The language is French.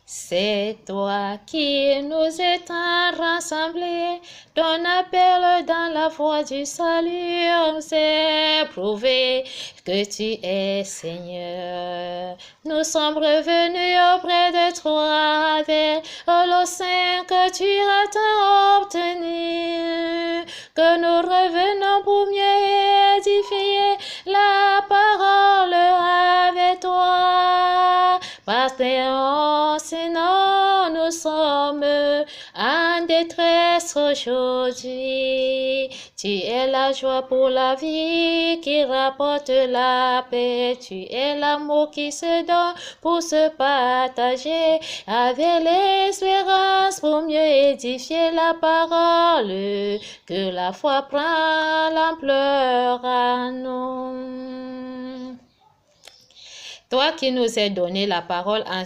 C'est toi qui nous étant rassemblés, ton appel dans la voie du salut, c'est prouvé que tu es Seigneur. Nous sommes revenus auprès de toi avec le sein que tu as tant obtenu, que nous revenons pour mieux édifier la parole avec toi. Parce que sinon nous sommes en détresse aujourd'hui. Tu es la joie pour la vie qui rapporte la paix. Tu es l'amour qui se donne pour se partager avec l'espérance pour mieux édifier la parole. Que la foi prend l'ampleur à nous. Toi qui nous as donné la parole en